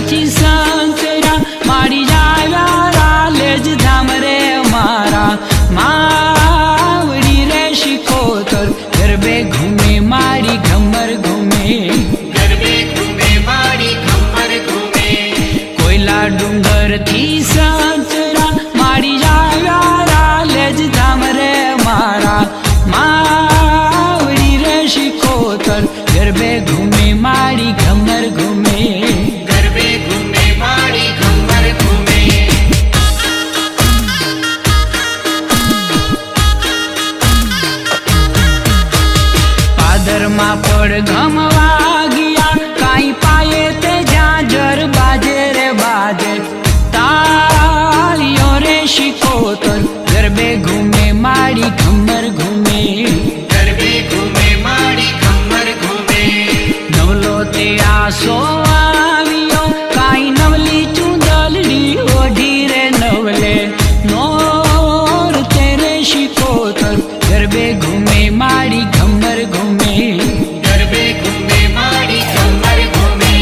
थी संतरा मारी जाव्या लेज धाम रे मारा मावड़ी रे शिकोतर गरबे घूमे मारी घमर घूमे गरबे घूमे मारी घमर घूमे कोयला डूंगर थी संतरा मारी जाव्या लेज धाम रे मारा मावड़ी रे शिकोतर गरबे घूमे मारी घमर घूमे गरबे घूमे मारी घमर घूमे पादर मा पड़ घमवा गया काई पाए ते झांझर बाजे रे बाजे तालियों रे शिकोतर गरबे घूमे मारी घमर घूमे गरबे घूमे मारी घमर घूमे नवलो ते आसो आवियो काई नवली चूंदलड़ी ओढ़ी रे नवले नोर तेरे शिकोतर गरबे घूमे मारी घमर घूमे गरबे घूमे मारी घमर घूमे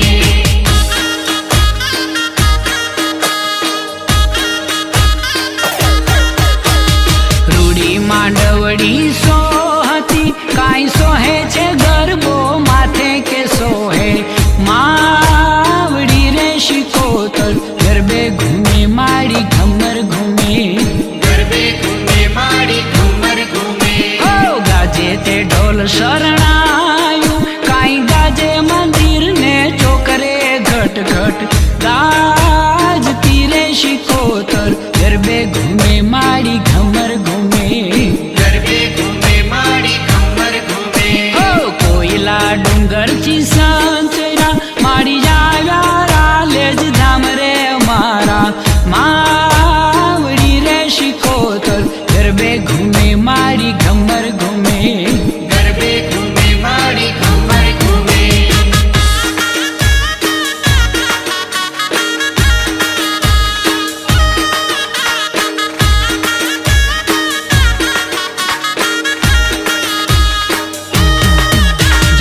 रूड़ी मांडवड़ी सोहती काई सोहे छे गरबो माथे के सोहे मावड़ी रे शिकोतर गरबे घूमे मारी घमर घूमे गरबे घूमे मारी घमर घूमे ओ गाजे ते ढोल शरणायु काई गाजे मंदिर ने चोकरे घट घट गाज तीरे शिकोतर गरबे घूमे मारी घमर घूमे गरबे घूमे मारी घमर घूमे ओ कोयला डूंगर ची संतरा मारी जाव्या लेज धाम रे मारा मावड़ी रे शिकोतर गरबे घूमे मारी घमर घूमे गरबे घूमे मारी घमर घूमे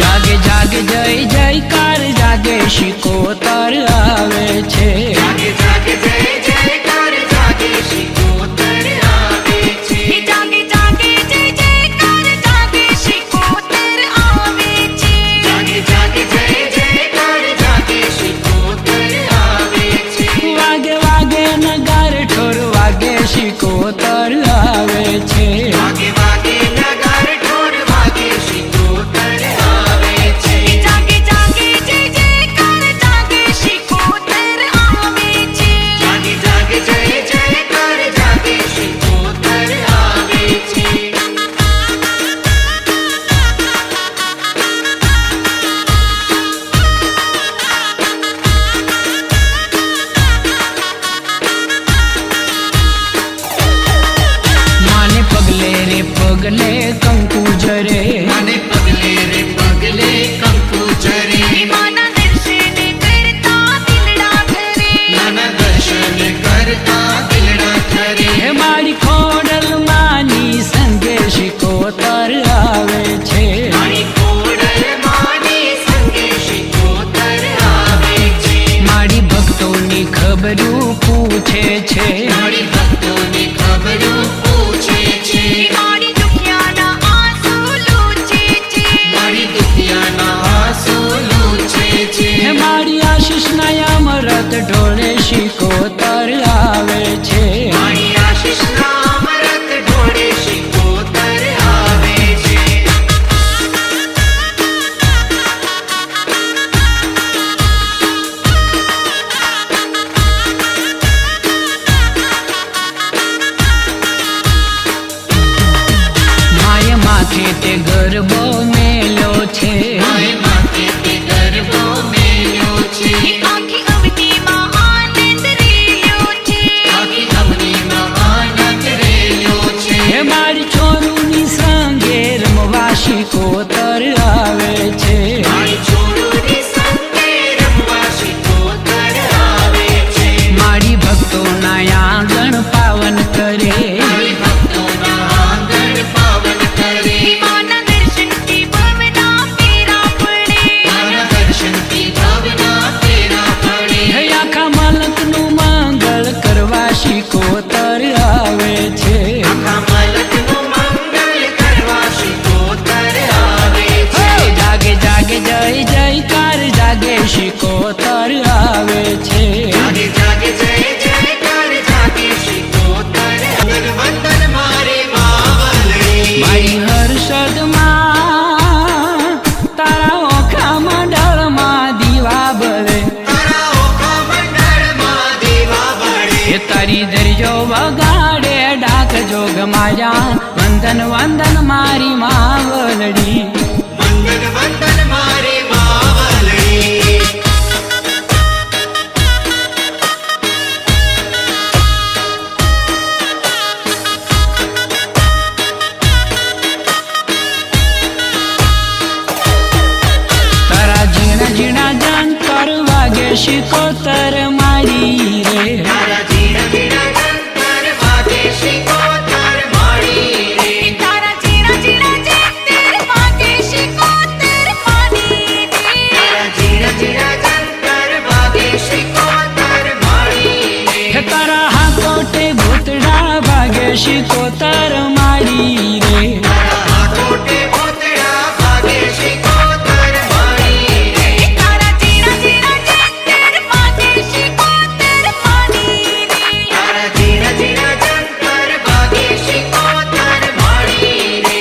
जागे जागे जय जयकार जागे शिकोतर आवे छे जागे जागे जय जयकार जागे शिकोतर आवे छे जागे जागे जय जयकार जागे शिकोतर आवे छे जागे जागे जय जयकार जागे शिकोतर आवे छे वागे वागे नगार ठोर वागे शिकोतर आवे छे वागे वागे नगार ढोल वागे शिकोतर आवे छे जागे जागे जय जयकार जागे शिकोतर आवे छे जागे जागे जय जयकार जागे शिकोतर आवे छे माने पगले रे पगले कंकु झरे माने पगले रे पगले कंकु झरे माना दर्शन करता दिलड़ा धरे नाना दर्शन करता दिलड़ा ठरे हे मारी खोडल मानी संगे शिकोतर आवे छे मारी कोडल मानी संगे शिकोतर आवे छे मारी भक्तोनी खबरू पूछे छे मारी भक्तोनी खबरू पूछे छे मारी दुखियाना आंसू लूचे छे मारी दुखियाना आंसू लूछे छे हे मारी आशीष नया मरत ढोले शिकोतर आवे छे मारी आशीष ना अमरत ढोळे शिकोतर आवे छे माय माथे ते गरबो मेलो छे माय माथे ते गरबो मेल्यो छे आँखी કરી ધરજો વગાડે ડાક જોગ માયા વંદન વંદન મારી માવલડી વંદન વંદન મારી માવલડી તારા ઝીણા ઝીણા જંતર વાગે શિકોતર મારી રે તારા ઝીણા ઝીણા જંતર વાગે શિકોતર મારી રે તારા ઝીણા ઝીણા જંતર વાગે શિકોતર મારી રે તારા ઝીણા ઝીણા જંતર વાગે શિકોતર મારી રે હે તારા હાકોટે ભૂતડા વાગે શિકોતર મારી રે તારા હાકોટે ભૂતડા વાગે શિકોતર મારી રે તારા ઝીણા ઝીણા જંતર વાગે શિકોતર મારી રે તારા ઝીણા ઝીણા જંતર વાગે શિકોતર મારી રે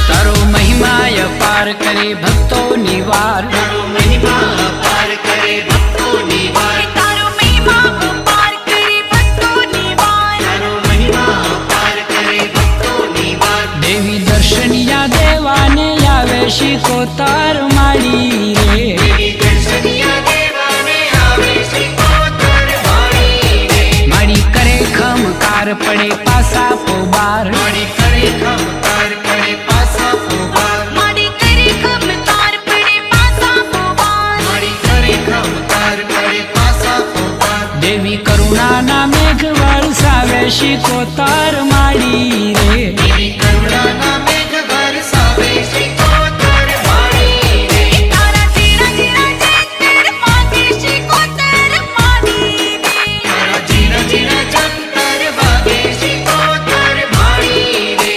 તારો મહિમાય પાર કરે ભક્તોની વાર તારો મહિમા અપાર કરે ભક્તોની વાર તારો મહિમા અપાર કરે ભક્તોની વાર તારો મહિમા અપાર કરે ભક્તોની વાર દેવી દર્શનિયા દેવાને આવે શિકોતર મારી રે દેવી દર્શનિયા દેવાને આવે શિકોતર મારી રે મારી કરે ખમકાર પડે પાસા પોબાર મારી કરે ખમકાર પડે પાસા ફુવાર મારી કરે ખમકાર પડે પાસા પોવાર મારી કરે ખમકાર પડે પાસા ફુવાર દેવી કરુણાના મેઘ વરસાવે શિકોતર મારી રે દેવી કરુણાના મેઘ વરસાવે શિકોતર મારી રે તારા ઝીણા ઝીણા જંતર વાગે શિકોતર મારી રે તારા ઝીણા ઝીણા જંતર વાગે શિકોતર મારી રે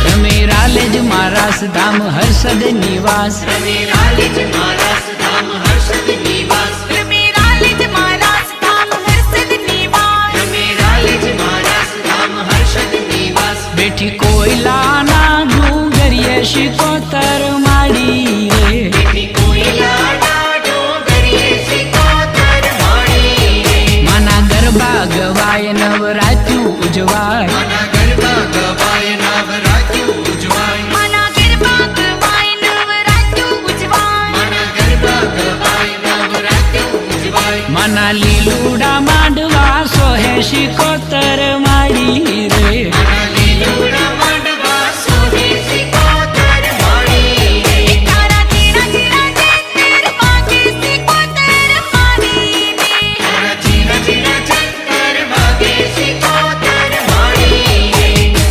રમે રાલેજ મારાસ ધામ હર્ષદ નિવાસ રમે રાલિજ મારાસ ધામ હર્ષદ નિવાસ રમે રાલિજ મારાસ ધામ હર્ષદ નિવાસ રમે રાલિજ મારાસ ધામ હર્ષદ નિવાસ બેઠી કોયલાના ડુંગરીએ શિકોતર માડી રે બેઠી કોયલાના ડોંગરીએ શિકોતર મારી રે માના ગરબા ગવાય નવરાત્યું ઉજવાય માના ગરબા ગવાય નવરાત્યું ઉજવાય માના ગરબા ગવાય નવરાત્રું ઉજવાય માના ગરબા ગવાય નવરાત્યું ઉજવાય માના લીલુડા માંડવા સોહે શિકોતર માડી રે માના લીલુડા માંડવા સોહે શિકોતર મારી રે તારા ઝીણા ઝીણા જંતર વાગે શિકોતર મારી રે તારા ઝીણા ઝીણા જંતર વાગે શિકોતર મારી રે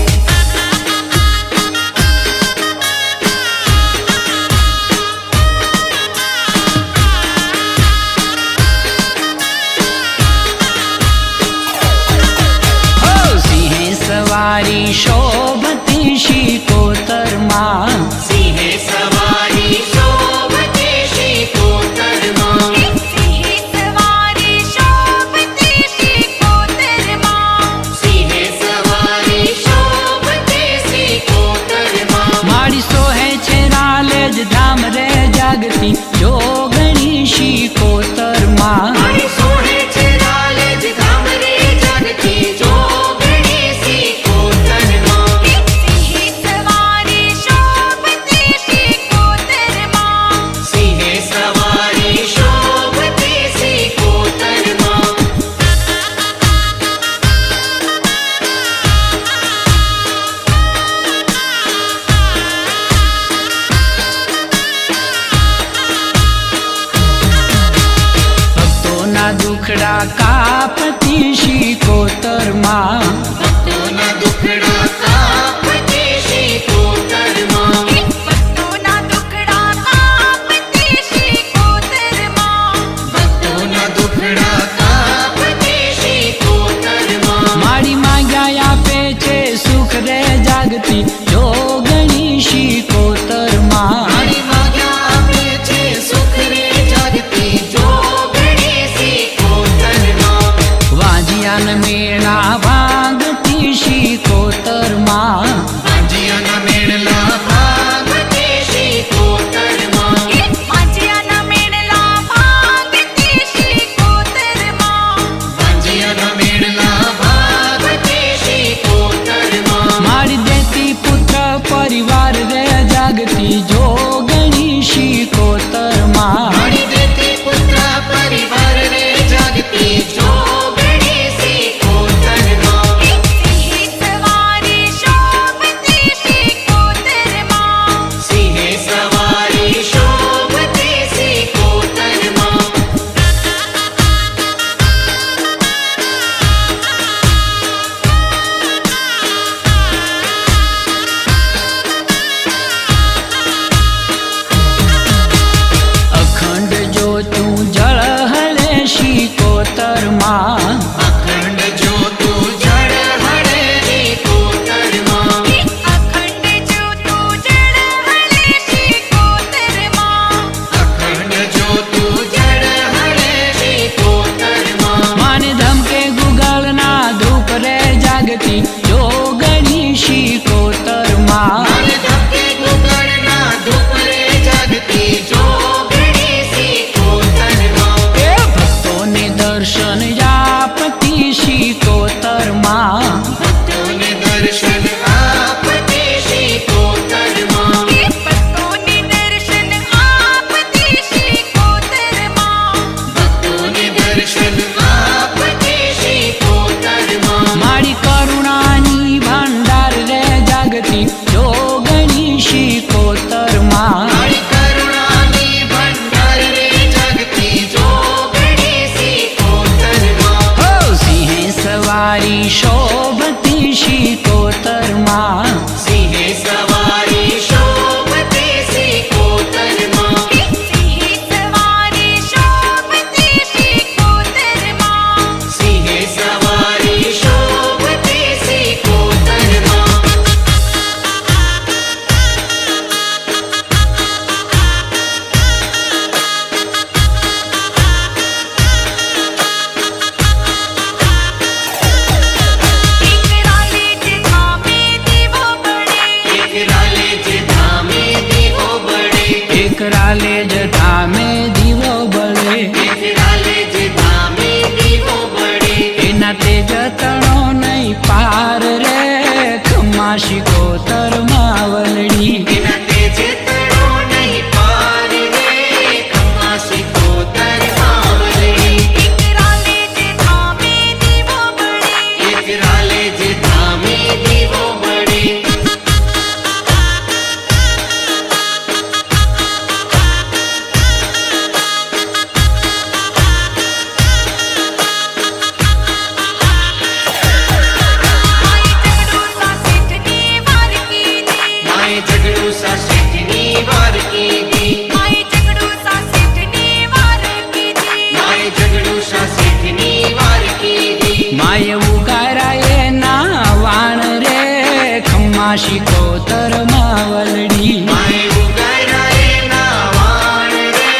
હો સિંહે સવારી શોભતી શિકોતર માં સિંહે સવારી શોભતે શિકોતરમાં સિંહે સવારી શોભતે શિકોતરમાં સિંહે સવારી શોભતે શિકોતરમાં મારી સોહે છે રાલેજ ધામ રે જાગતી જોગણી શિકોતર માં મારી સોહે છે રાલેજ ધામ રે જાગતી જોગણી શિકોતરમાં સિંહે સવારી શોભતે શિકોતરમાં સિંહે સવારી શોભતે શિકોતરમાં ભક્તોના દુખડા કાપતી શિકોતર માં ભક્તોના દુખડા કાપતે શિકોતરમાં ભક્તોના દુખડા કાપતે શિકોતરમાં ભક્તોના દુખડા કાપતે શિકોતરમાં મારી માંગ્યા આપે છે સુખ રે જાગ જાગતી જોગણી શિકોતરમાં. મારી માગ્યા આપે છે સુખ રે જાગતી જોગણી શિકોતરમાં. વાજિયાન મેળા ભાગતી શિકોતરમાં. વાંજિયાના મેળલા ભાગતી શિકોતરમાં. વાંજિયાના મેળલા ભાગતી શિકોતરમાં. વાંજિયાના મેળલા ભાગતી શિકોતરમાં. મારી દેતી પુત્ર પરિવાર રે જાગતી જોગણી શિકોતરમાં. મારી દેતી પુત્ર પરિવાર રે જાગતી જોગણી શિકોતરમાં. સિંહે સવારી શોભતી શિકોતરમાં. સિંહે સવારી શોભતી શિકોતરમાં. અખંડ જોતું જળહળે શિકોતરમાં. અખંડ જ્યોતું જળ હળે શિકોતરમાં. અખંડ જ્યોતું જળહળે શિકોતરમાં. અખંડ જ્યોતું જળ હળે શિકોતરમાં. માને ધમકે ગુગળના ધૂપ રે જાગતી જોગણી શિકોતરમાં. મારે ધબકે ગુગળના ધૂપ રે જાગતી જોગણી શિકોતરમાં. એ ભક્તોને દર્શન આપતી શિકોતરમાં. ભક્તોને દર્શન આપતી શિકોતરમાં. ભક્તોને દર્શન આપતી શિકોતરમાં. ભક્તોને દર્શન આપતી શિકોતરમાં. મારી કરુણાની ભંડાર રે જાગતી જોગણી શિકોતરમાં. મારી કરુણાની ભંડાર રે જાગતી જોગણી શિકોતરમાં. હો સિંહે સવારી શોભતી શિકોતરમાં. સિંહે સવારી શોભતી શિકોતરમાં. સિંહે સવારી શોભતી શિકોતરમાં. સિંહે સવારી શોભતી શિકોતરમાં. એક રાલે જ ધામે દીવો બળે. એક રાલે જે ધામે દીવો બળે. એના તેજ તણો નહીં પાર રે ખમ્મા શિકોતરમાં વલડી. એના તેજ તણો નહીં પાર રે ખમ્મા શિકોતરમાં વલડી. એક રાલે જ ધામે દીવો બળે. એક રાલે જે ધામે દીવો બળે. માય ઝઘડું સા શેઠની વાર કીધી. માએ ઝઘડું સા શેઠની વાર કીધી. માય ઝઘડું સા શેઠની વાર કીધી. માએ ઝઘડું સા શેઠની વાર કીધી. માય ઉગારાએ ના વાણ રે ખમ્મા શિકોતરમાં વલડી. માએ ઉગાડાએ ના વાણ રે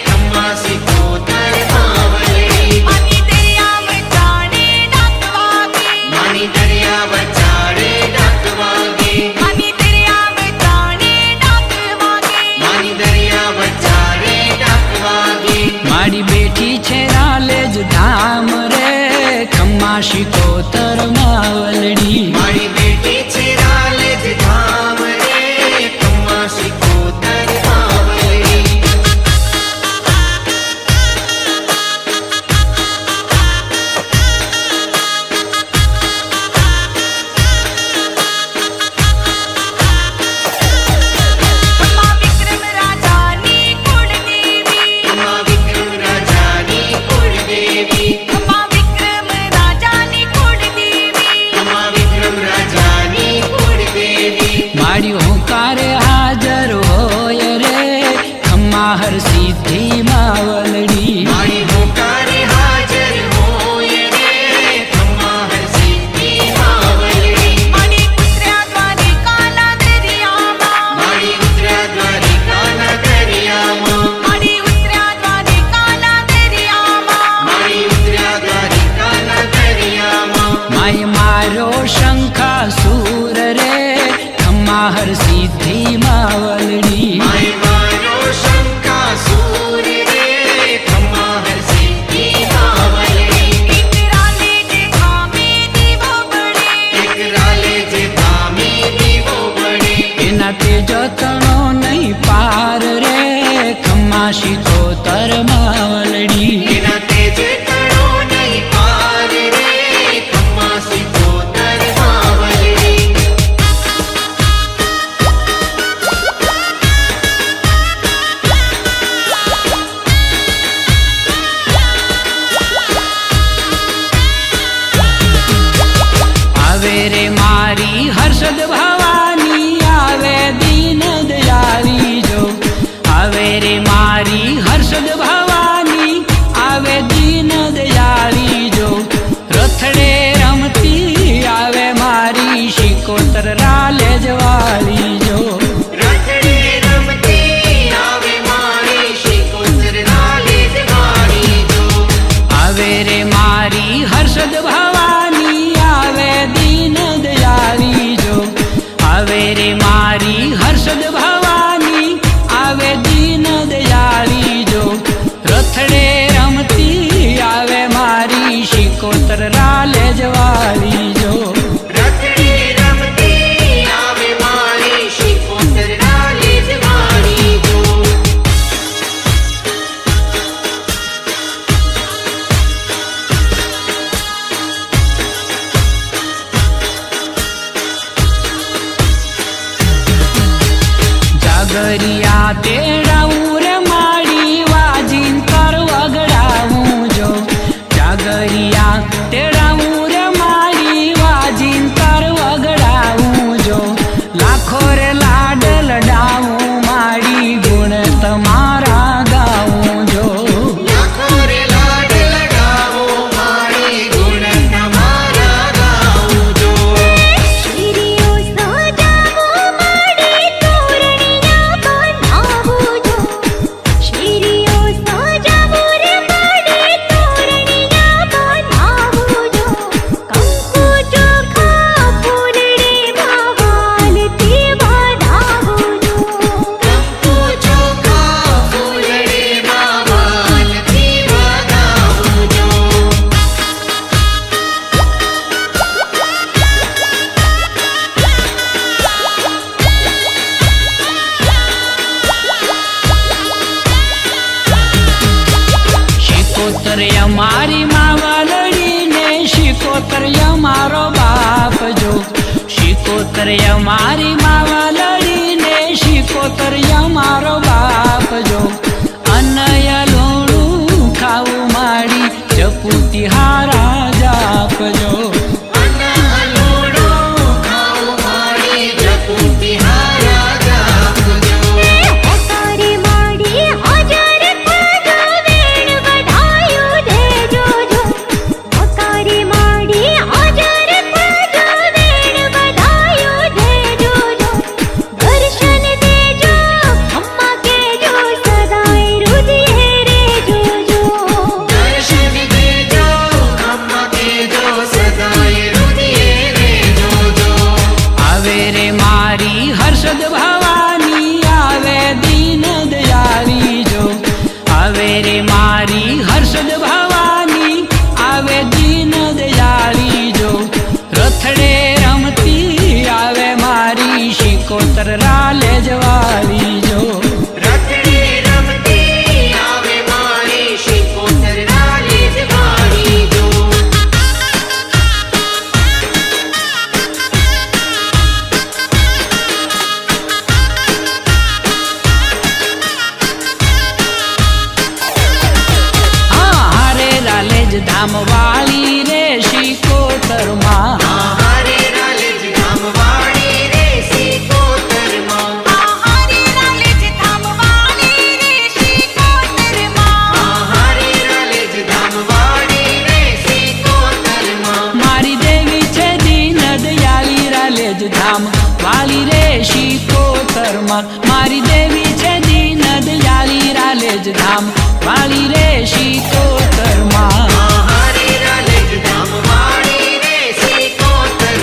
ખમ્મા શિકોતરમાં વલડી. માની દરિયા વચાડે ડાક વાગે. માની દરિયા વચાડે ડાક વાગે. માની દરિયા વચાડે ડાક વાગે. માની દરિયા વચાડે ડાક વાગે. મારી બેઠી છે રાલે જ ધામ રે ખમ્મા શિકોતરમાં વલડી. મારી બેટી છે રાલે જ ધામ રે ખમ્મા શિકોતરમાં વલડી. માં વિક્રમ રાજાની કુળદેવી. માં વિક્રમ રાજાની કુળદેવી. માં વિક્રમ રાજાની કુળદેવી. માં વિક્રમ માર્યો શંખાસુર રે ખમ્મા હર સિદ્ધિ માવલડી માય મારો શંકાસુર રે ખમ્મા હર સિદ્ધિ માવલડી એક રાલે જે ધામે દીવો બળે એક રાલે જે ધામે દીવો બળે એના તેજતણો નહીં પાર રે ખમ્મા શીખોતર માવલડી એના તેજ તણો નહીં પાર રે ખમ્મા સિકોતર માવલડી આવે રે મારી હર્ષદ ભવાની આવે દીન દયાળી જો આવે રે મારી હર્ષદ ભવાની આવે દીન દયાળી જો રથડે રમતી આવે મારી શિકોતર રાલે જવાળી જો રથડે રમતી આવે મારી શિકોતર રાલે જવાળી જો આવે રે મારી હર્ષદ ભવાની આવે દીન દયાળી જો આવે રે મારી હર્ષદ ભવાની આવે દીન દયાળી જો રથડે રમતી આવે મારી શિકોતર રાલે જવાળી જો રથડે રમતી આવે મારી શિકોતર રાલે જવાળી જો જાગરિયા તેડાવું રે માડી વાજીન કર વગડાવું જો જાગરિયા તેડાવું રે માડી વાજીન કર વગડાવું જો લાખો રે લાડ લડાવું માડી ગુણ તમારા ગાવું જો લાખો રે લાડ લગાવો મારી ગુણ તમારા ગાઉં જો શીરીઓ સજાવો માડે તોરણિયા બનાવો જો શીરીઓ સજાવો રે માડે તોરણિયા બનાવો જો કંકુ ચોખા ફૂલડે વાલથી વધાવો જો કંકુ ચોખા ફૂલડે વાલથી વધાવું જો શિકોતર અમારી માવલડી ને શિકોતર અમારો બાપ જો શિકોતર અમારી માવલડી ને શિકોતર અમારો બાપ જો અનય લોણું ખાવું માડી જપુતી હારા જાપજો અનહલોડો ખાઉં મારી જપુતી હારા જાપજો ઓકારી માડી હાજર થજો વેણ વધાયો દેજો જો ઓકારી માડી હાજર થજો વેણ વધાયો દેજો જો દર્શન દેજો અમ્મા કેજો સદાય રુધિરે રેજો જો દર્શન દેજો અમ્મા કેજો સદાય રુધિરે રેજો જો આવે રે મારી હર્ષદ ભવાની આવે દીન દયાળી જો આવે રે મારી હર્ષદ ભવાની આવે દીન દયાળી જો રથડે રમતી આવે મારી શિકોતર રાલે જવાળી જો રથડે રમતી આવે મારી શિકોતર રાલે જવાળી જો હા હારે રાલે જ ધામ વાળી રે શિકોતર માં હારે રાલે જ ધામવાળી રે શિકોતર માં આહારે રાલે જ ધામવાળી રે શિકોતર માં હારે રાલે જ ધામવાળી રે શિકોતર માં મારી દેવી છે દીન દયાળી રાલે જ ધામ વાળી રે શિકોતર માં મારી દેવી છે દીન દયાળી રાલે જ ધામ વાળી રે શિકોતર માં હારે રાલે જ ધામવાળી રે શિકોતર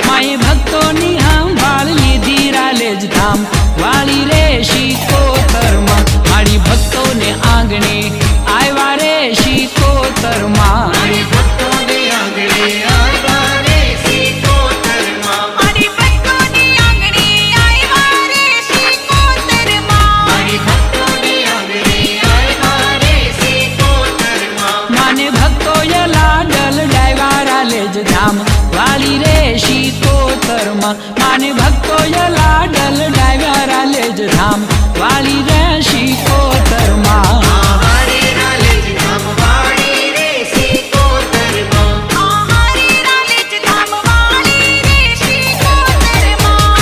માએ ભક્તોની સંભાળ લીધી રાલેજ ધામ વાળી રે શિકોતરમાં મારી ભક્તોને આંગણે આવ્યા રે શિકોતરમાં મારી ભક્તોને આંગણે આવ્યા રે શિકોતરમાં મારી ભક્તોની આંગણે આવ્યા રે શિકોતરમાં મારી ભક્તોને આંગણે આવ્યા રે શિકોતરમાં માને ભક્તોએ લાડલ ડાયવા રાલેજ ધામ વાળી રે શિકોતરમાં માને ભક્તોએ લાડલ ડાયવા રાલેજ ધામ વાળી રે શિકોતરમાં આહારે રાલેજ ધામ વાળી રે શિકોતરમાં આહારે રાલેજ ધામ વાળી રે શિકોતરમાં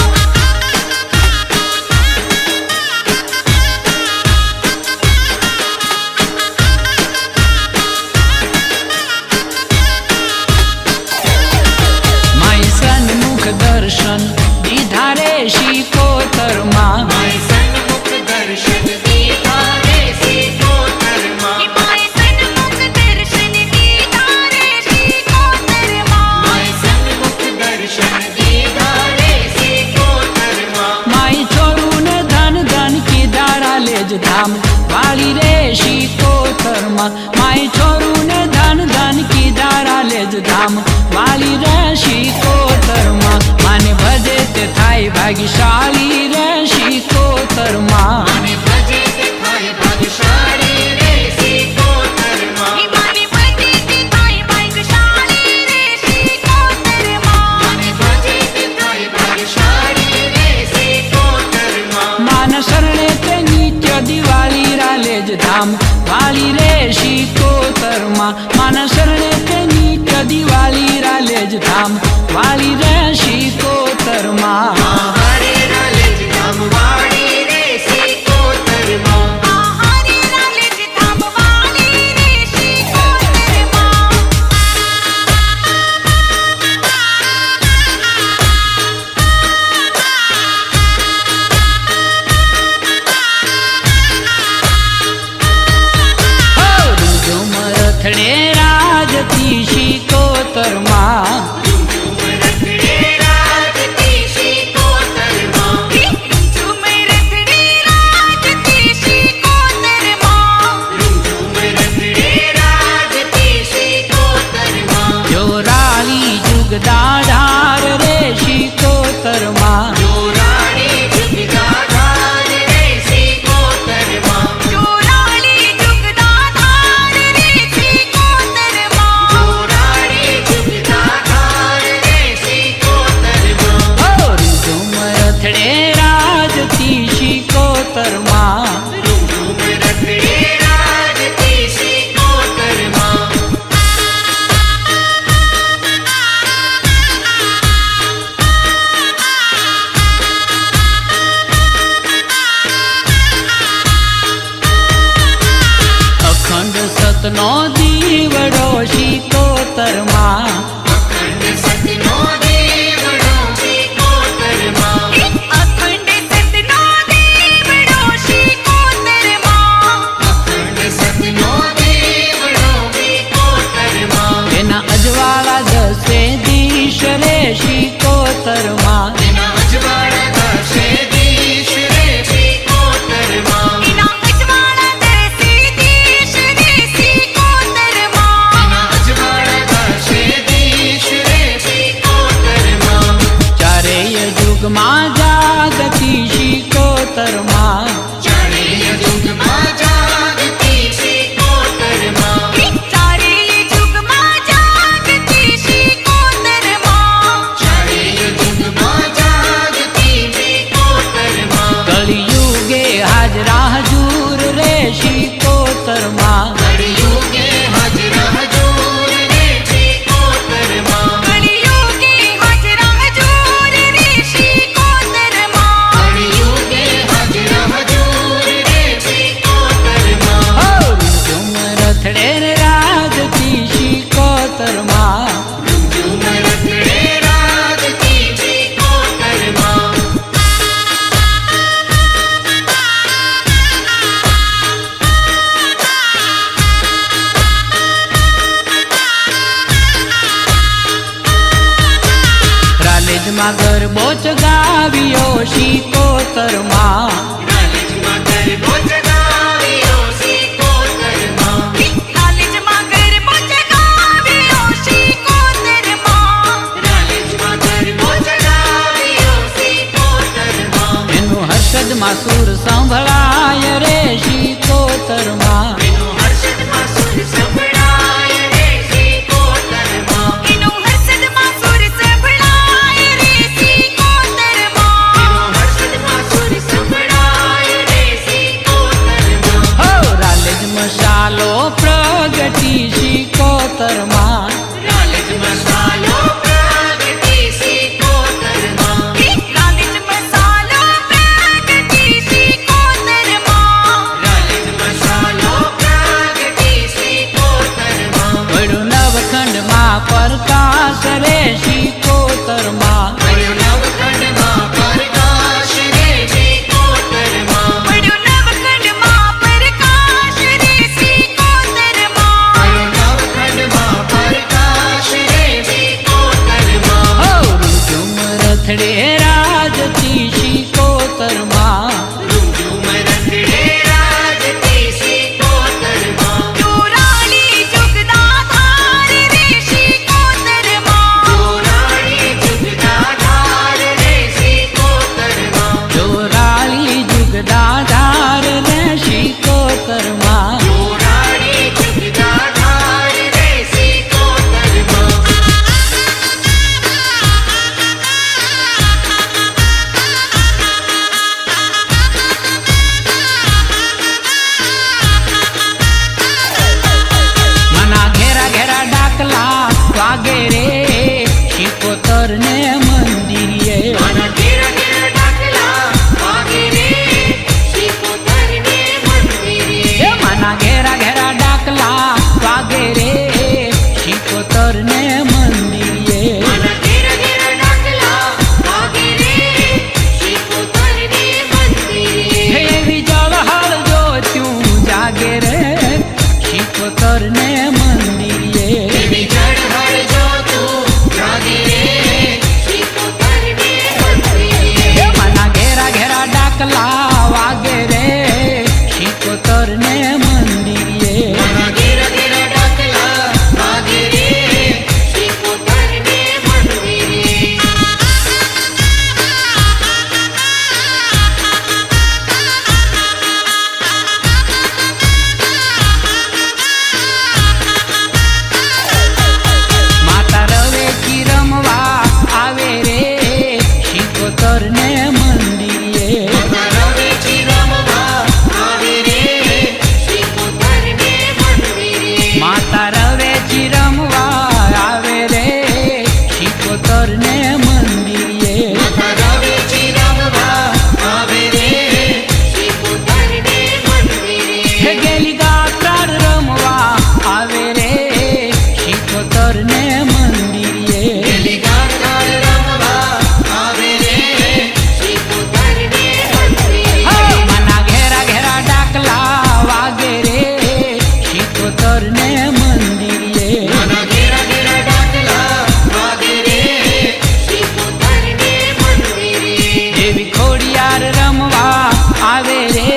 માય સન્મુખ દર્શન દીધા રે શિકોતરમાં માય સન્મુખ દર્શન દીધા રે શિકોતરમાં માય સન્મુખ દર્શન દીધા રે શિકોતરમાં માય સન્મુખ દર્શન દીધા રે શિકોતરમાં માય છોડું ને ધન ધન કીધા રાલેજ ધામ વાળી રે શિકોતરમાં માય છોડું ને ધન ધન કીધા રાલેજ ધામ વાળી રે શિકોતરમાં માને ભજે તે થાય ભાગ્યશાળી રે શિકોતરમાં અને ભજે તે થાય ભાગ્યશાળી રે શિકોતરમાં માને ભજે તે થાય ભાગ્યશાળી રે શિકોતરમાં અને ભજે તે થાય ભાગ્યશાળી રે શિકોતરમાં માન શરણે તે નિત્ય દિવાળી રાલેજ ધામ વાળી રે શિકોતરમાં માન શરણે તે નિત્ય દિવાળી રાલેજ ધામ વાળી રે શિકોતરમાં આહારે રાલેજ ધામ વાળી રે શિકોતરમાં આહારે રાલેજ ધામ વાળી રે શિકોતરમાં રૂઝુમ રથડે રાજતી શિકોતરમાં રખડે રાજતી શિકોતરમાં ઝુમ રખડે રાજતી શિકોતરમાં ઝુમ રખડે રાજતી શિકોતરમાં જોરાળી જુગદાધાર રે શિકોતરમાં જોરાણી જુગદાધાર રે શિકોતરમાં જોરાળી જુગદાધાર રે શિકોતરમાં જોરાણી જુગદાધાર રે શિકોતરમાં રૂઝુમ રથડે રાજતી શિકોતરમાં ઝુમ રખડે રાજતી શિકોતરમાં અખંડ સતનો દીવડો શિકોતરમાં અખંડ સતનો દેવડો શિકોતરમાં અખંડ સતનો દેવડો શિકોતરમાં અખંડ સતનો દેવડો શિકોતરમાં એના અજવાળા દસે દીશ રે શિકોતરમાં એના અજવાળા દશે દીશ રે શિકોતરમાં એના અજવાળા દસે દેશ રે શિકોતરમાં એના અજવાળા દશે દીશ રે શિકોતરમાં ચારેય યુગમાં જાગતી શિકોતરમાં ચારેય યુગમાં જાગતી શિકોતરમાં ચારેય યુગમાં જાગતી શિકોતરમાં ચારેય યુગમાં જાગતી શિકોતરમાં કળિયુગે હાજરા હજૂર રે શિકોતરમાં કળિયુગે હાજર હજૂર રે શિકોતરમાં કળિયુગે હાજરા હજૂર રે શિકોતરમાં કળિયુગે હાજર હર્ષદમાં સુર સંભળાય રે શિકોતરમાં. એનું હર્ષદમાં સુર સંભળાય રે શિકોતરમાં. એનું હર્ષદમાં સુર સંભળાય રે શિકોતરમાં. એનું હર્ષદમાં સુર સંભળાય રે શિકોતરમાં. હો રાલેજ મસાલો પ્રગટી શિકોતરમાં. રાલેજ મસાલો પ્રગટી શિકોતરમાં. રાલેજ મસાલો પ્રગટી શિકોતરમાં. રાલેજ મસાલો પ્રગટી શિકોતરમાં. વડું નવખંડમાં પ્રકાશ રે શિકોતરમાં. પડ્યો નવખંડમાં પ્રકાશ રે શિકોતરમાં. પડ્યો નવખંડમાં પ્રકાશ રે શિકોતરમાં. પડ્યો નવખંડમાં પ્રકાશ રે શિકોતરમાં. હો રૂજુમ રથડે રાજતી શિકોતરમાં. રૂજુમ રથડે રાજતી શિકોતરમાં. ચોરાણી જુગદાધાર રે શિકોતરમાં. ચોરાણી જુગદાધાર રે શિકોતરમાં. જોરાળી જુગદાધાર રે શિકોતરમાં. ચોરાણી જુગદાધાર રે શિકોતરમાં. મના ઘેરા ઘેરા ડાકલા વાગે રે શિકોતર ને મંદિરે. માના ઘેરા ઘેરા ડાકલા વાગે રે શિકોતરને મંદિરે. એ મના ઘેરા ઘેરા ડાકલા વાગે રે શિકોતર ને મંદિરે. માના ઘેરા ઘેરા ડાકલા વાગે રે શિકોતરને મંદિરે. હે વિજળ હળ જોત્યું જાગે રે શિકોતર ને મંદિરે. એવી જળહળ જોતું જાગે રે શિકોતરને મંદિરે. એ મના ઘેરા ઘેરા ડાકલા વાગે રે શિકોતર ને મંદિરે. માના ઘેરા ઘેરા ડાકલા વાગે રે શિકોતરને મંદિરે. માતા રવેચી રમવા આવે રે શિકોતર ને મંદિરે. માતા રવેચી રમવા આવે રે શિકોતરને મંદિરે. માતા રવેચી રમવા આવે રે શિકોતર ને મંદિરે. માતા રવેચી રમવા આવે રે શિકોતરને મંદિરે. હે ગેલી ગાત્રાર રમવા આવે રે શિકોતર ને મંદિરે. પેલી ગાથાર રમવા આવે રે શિકોતરને મંદિરે. હો મના ઘેરા ઘેરા ડાકલા વાગે રે શિકોતર ને મંદિરે. માના ઘેરા ઘેરા ડાકલા વાગે રે શિકોતરને મંદિરે. દેવી ખોડિયાર રમવા આવે રે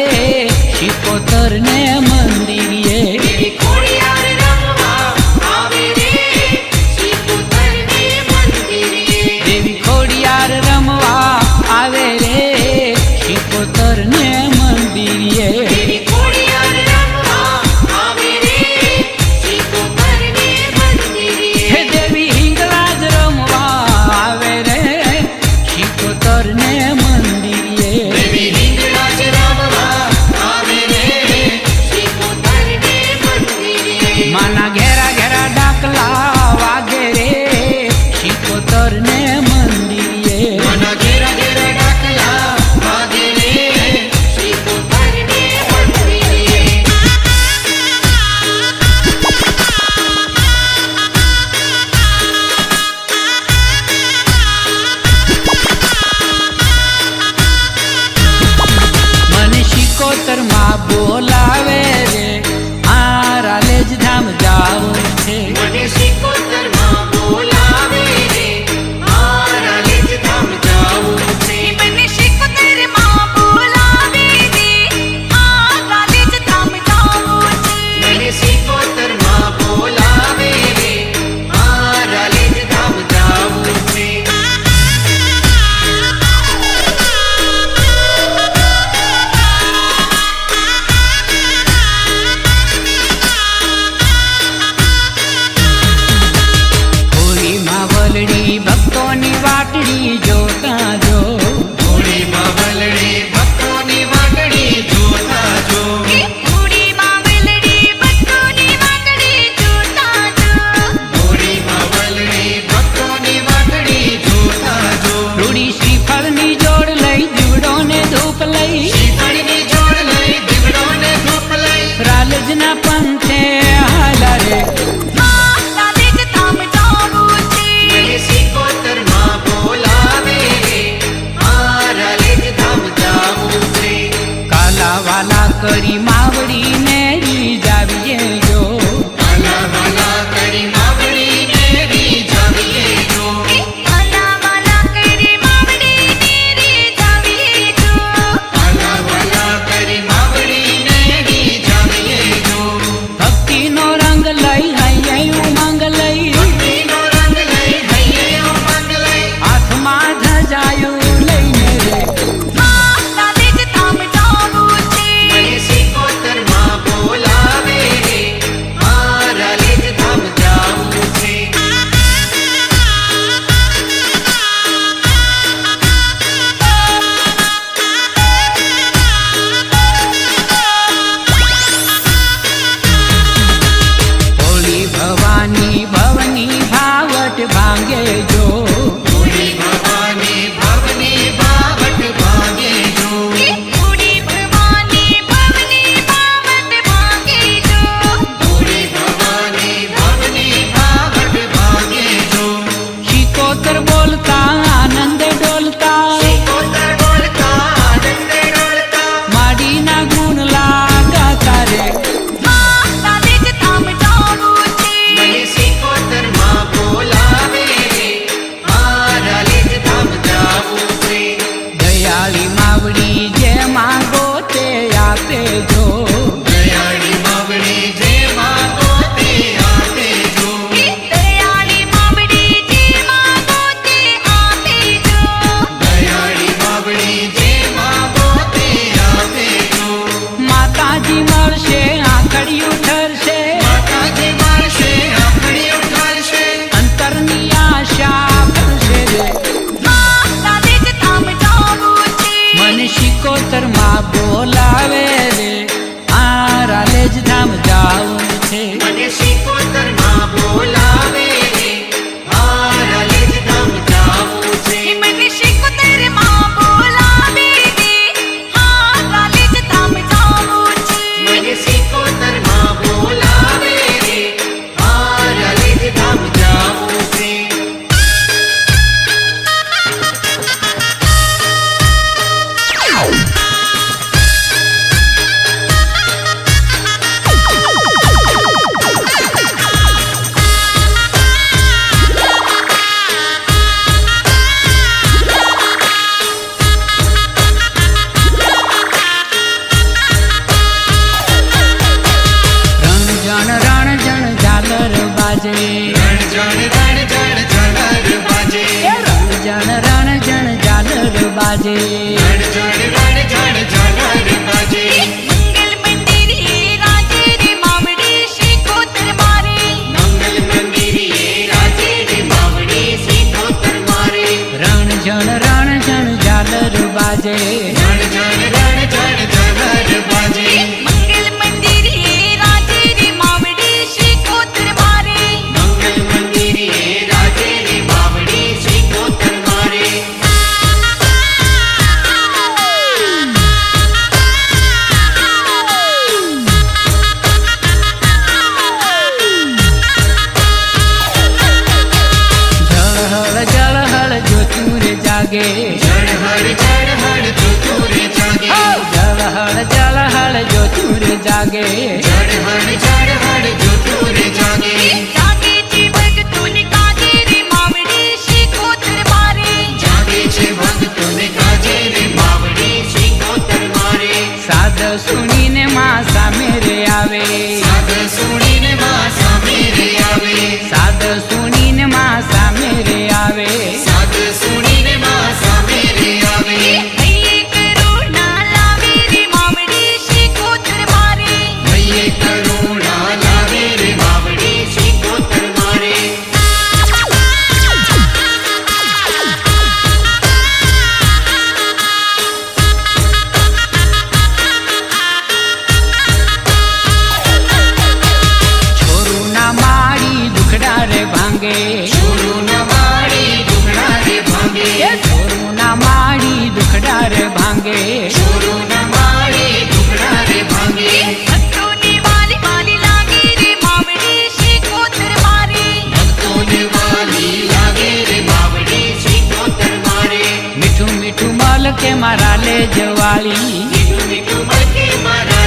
શિકોતર ને મંદિરે. દેવી ખોડિયાર રમવા આવે રે શિકોતરને મંદિરે. દેવી ખોડિયાર રમવા આવે રે શિકોતર ને મંદિરે. દેવી ખોડિયાર રમવા આવે રે શિકોતરને મંદિરે. હે દેવી હિંગલાજ રમવા આવે રે શિકોતર ને મંદિરે. દેવી હિંગળાજ રમવા આવે રે શિકોતરને મંદિરે. માના ઘેરા ઘેરા ડાકલા વાગે રે શિકોતર ને મંદિરે. માના ઘેરા ઘેરા ડાકલા વાગે રે શિકોતરને મંદિરે. મને શિકોતરમાં બોલાવે રે આ રાલેજ ધામ જાવું છે. મને શિકોતરમાં બોલાવે રે આ રાલેજ ધામ જાવું છે. મને શિકોતરમાં બોલાવે રે આ રાલેજ ધામ જાવું છે. મને શિકોતરમાં બોલાવે રે આ રાલેજ ધામ જાવું છે. કરી માવડીને રીઝાવીએ જો વાલા વાલા કરી માવડીને રીઝાવીએ જો વાલા વાલા કરી માવડીને રીઝાવીએ જો વાલા વાલા કરી માવડીને રીઝાવીએ જો ભક્તિનો રંગ લઈ હૈયે ઉમંગ લઈ ભક્તિનો રંગ લઈ હૈયે ઉમંગ લઈ હાથમાં ધજાયું લઈને રે રાલેજ ધામ જાવું છે મને સિકોતરમાં બોલાવે રે મારા લેજ ધામ જાવું છે ભોળી ભવાની ભવની ભાવટ ભાંગે જો ભોળી ભવાની ભવની બાવટ ભાગે જો ભોળી ભવાની ભવની બાવટ ભાગે જો ભોળી ભવાની ભવની બાવટ ભાગે જો શિકોતર બોલતા આનંદ ડોલતા સિકોતર બોલતા આનંદે ડોલતા માડીના ગુણ લાગાતા રે રાલેજ ધામ જાવું છે મને સિકોતરમાં બોલાવે રે મારા લેજ ધામ જાવું છે દયાળી માવડી જે માંગો તે આપે જો દયાળી માવડી જે માંગો તે આપે જો દયાળી માવડી જે માંગો તે આપે જો દયાળી માવડી જે માંગો તે આપે જો માતાજી મળશે આંખડિયું ઠરશે માતાજી મારશે આપણી ઉઠાડશે અંતરની આશા કરશે રે રાલેજ ધામ જાવું છે મને શિકોતરમાં બોલાવે રે રાલેજ ધામ જાવું છે મને સિકોતરમાં બોલાવે રે મારા લેજ ધામ જાવું છે મને શિકોતરમાં બોલાવે રે રાલેજ ધામ જાવું છે મને સિકોતરમાં બોલાવે રે મારા લેજ ધામ જાવું છે રણજણ ઝાલર બાજે રણ જણ ઝાલર બાજે રણજણ ઝાલર બાજે રણ જણ ઝાલર બાજે મંગલ મંદિરે રાજે રે માવડી શિકોતર મારે મંગલ મંદિરે રાજે રે માવડી સિકોતર મારે રણજણ ઝાલર બાજે રણ જણ ઝાલર બાજે મંગલ મંદિરે રાજે રે માવડી શિકોતર મારે મંગલ મંદિરે રાજે રે માવડી સિકોતર મારે જળહળ જોતું રે જાગે જળહળ જોતું રે જાગે જળહળ જોતું રે જાગે જળહળ જોતું રે જાગે જાગે છે ભક્તોને કાજે રે માવડી શિકોતર મારે જાગે છે ભક્તોને કાજે રે માવડી સિકોતર મારે સાદ સુણીને માં સામે રે આવે સાદ સુણીને માં સામે રે આવે સાદ સુણીને માં સામે રે આવે સાદ સુણીને માં સામે રે આવે હૈયે કરુણા લાવે રે માવડી શિકોતર મારે હૈયે કરુણા લાવે રે માવડી સિકોતર મારે છોરું ના માડી દુખડા રે ભાંગે છોરું ના માડી દુખડા રે ભાંગે છોરું ના માડી દુખડા રે ભાંગે છોરું ના માડી દુખડા રે ભાંગે ભક્તોને વાલી વાલી લાગે રે માવડી શિકોતર મારે ભક્તોને વાલી લાગે રે માવડી સિકોતર મારે મીઠું મીઠું મલ કે મારા લેજ વાળી મીઠું મીઠું મળકે મારા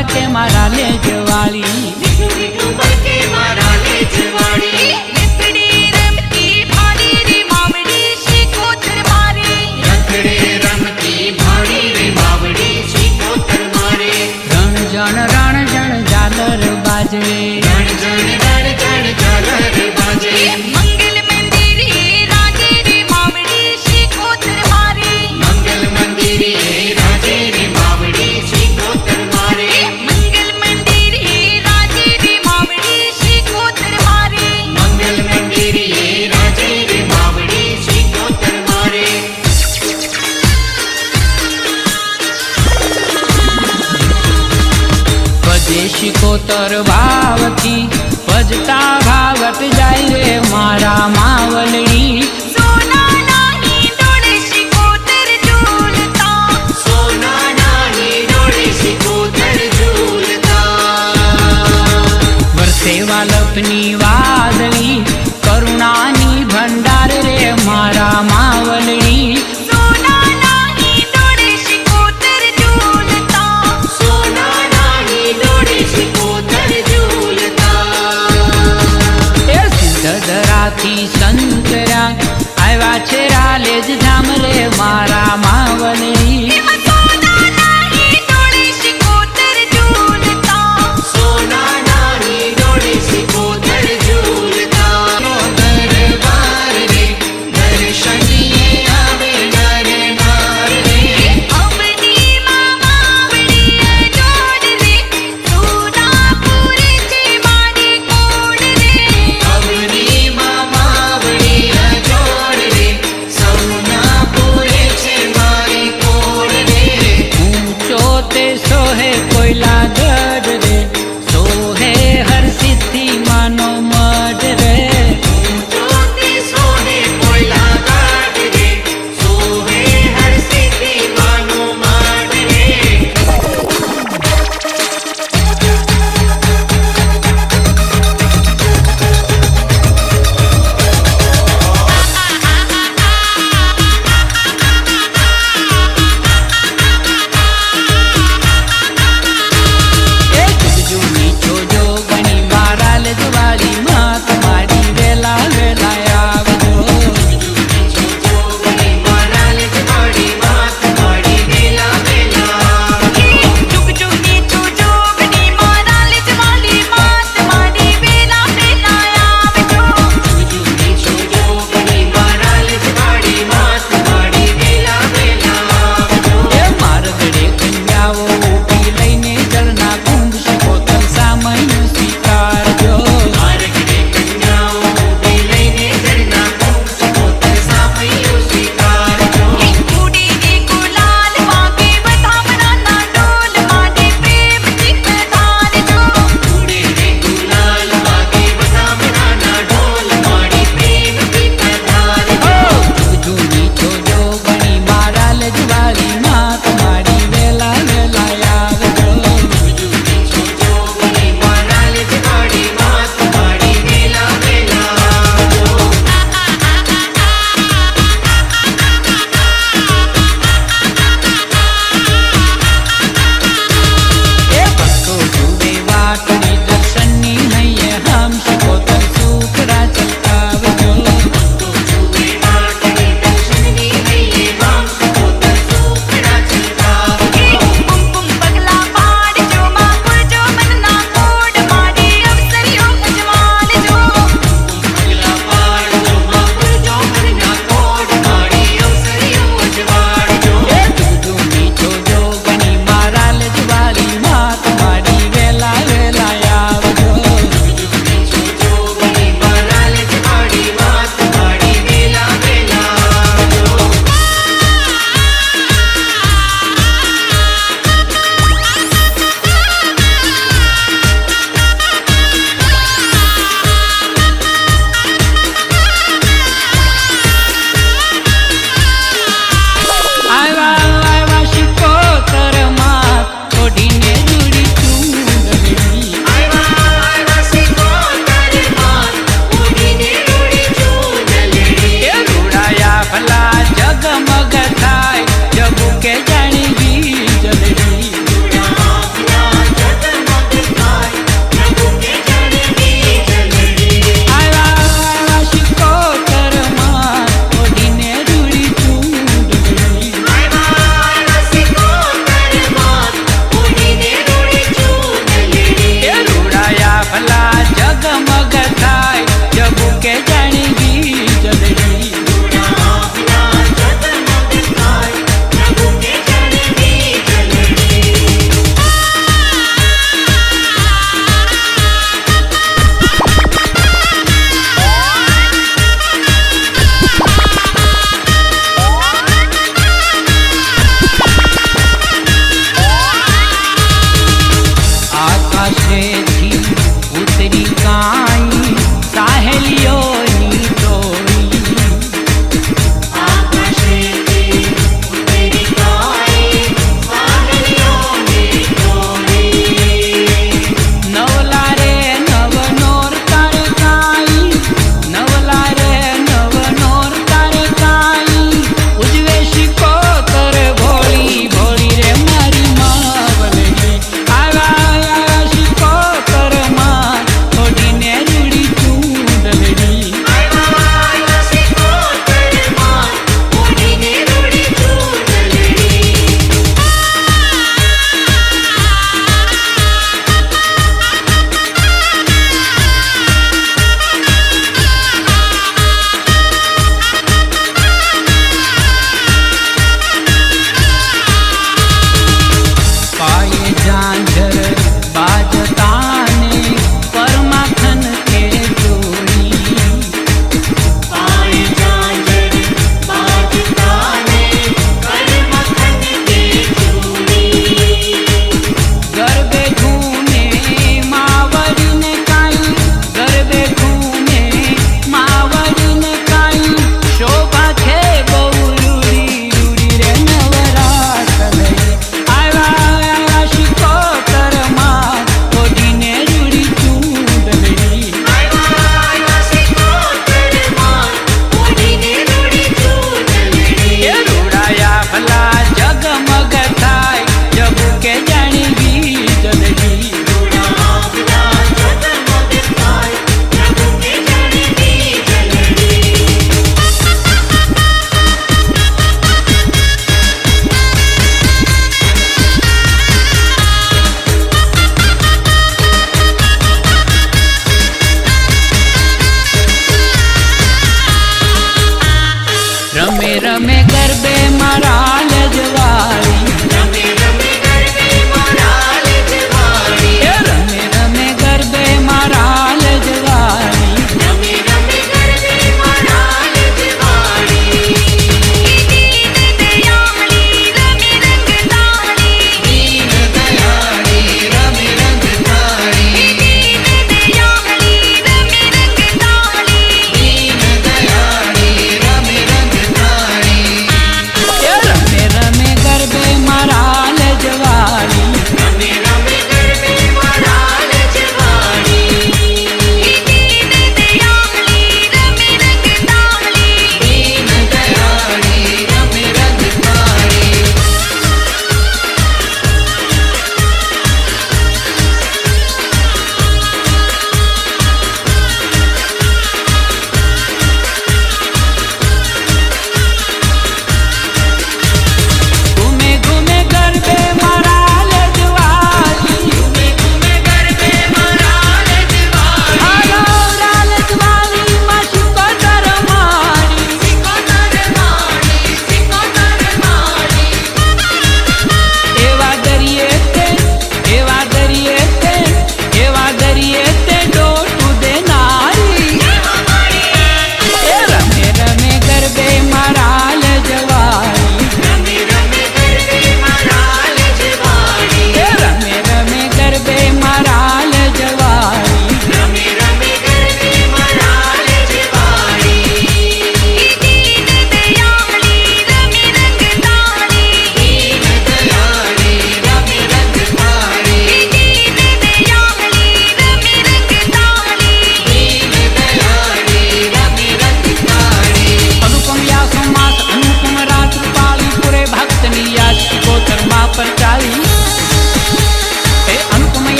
બલકે મારા લેજવાળી મીઠું મીઠું બલકે મારા લેજવાળી લીપડી રમતી ભાડી રે માવડી શિકોતર મારી રખડે રમતી ભાડી રે માવડી શિકોતર મારે રણ જણ ઝાલર બાજે જણ જણ જણ જણ ઝાલર બાજે મંગલ મંદિરે રાજે રે માવડી શિકોતર મારી મંગલ મંદિરે રાજે રે માવડી શિકોતર મારે મંગલ મંદિરે રાજે રે માવડી શિકોતર મારી મંગલ મંદિરે રાજે રે માવડી શિકોતર મારે ભજે શિકોતર ભાવથી ભજતા ભાગત જાય રે મારા માવલડી સોના નાની ડોળે શિકોતર ઝૂલતા સોના નાની ડોળે શિકોતર ઝૂલતા વરસે વાલપની વાદળી કરુણાની ભંડાર રે મારા માવલડી સોના નાની ડોળે શિકોતર ઝૂલતા સોના નાની ડોળે શિકોતર ઝૂલતા એ સિદ્ધધરાથી સંતર્યા આવ્યા છે રાલેજ ધામ રે મારા માવલડી એમાં સોના નાની ડોળે શિકોતર ઝૂલતા સોના નાની ડોળે શિકોતર ઝૂલતા દરબાર રે દર્શનીએ આવે નર નાર રે અવની માવડી અજોડ રે સોનાપુર છે મારી કોડ રે અવની માવડી અજોડ રે સૌના પૂરે છે મારી કોડ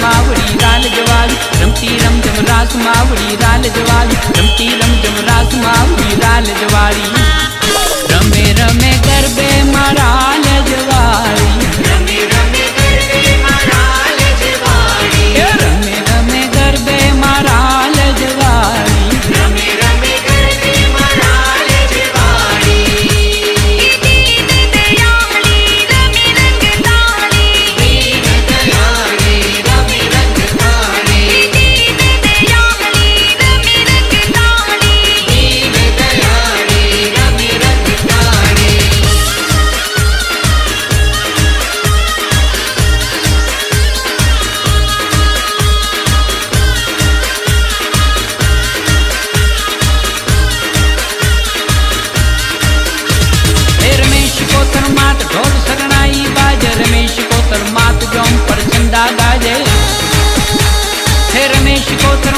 માવડી રાલ જવાળી રમતી રમઝમ રાસ માવડી રાલ જવાળી રમતી રમઝમ રાસ માવડી રાલ જવાળી રમે રમે ગરબે મારા લજવાળી રમે રમે ગરબે મારા લજવાળી રમે રમે ગરબે મારા લજવાળી રમે રમે ગરબે મારા લજવાળી દીન દયાળી રમે રંગતાળી દીન દયાળી રમે રંગતાળી દીન દયાળી રમે રંગતાળી દીન દયાળી રમે રંગતાળી હે રમેશ કોતર માત ઢોલ શરણાઈ બાજે રમેશ કોતર માત જોમ પર ચંદા ગાજે હે રમેશ કોતર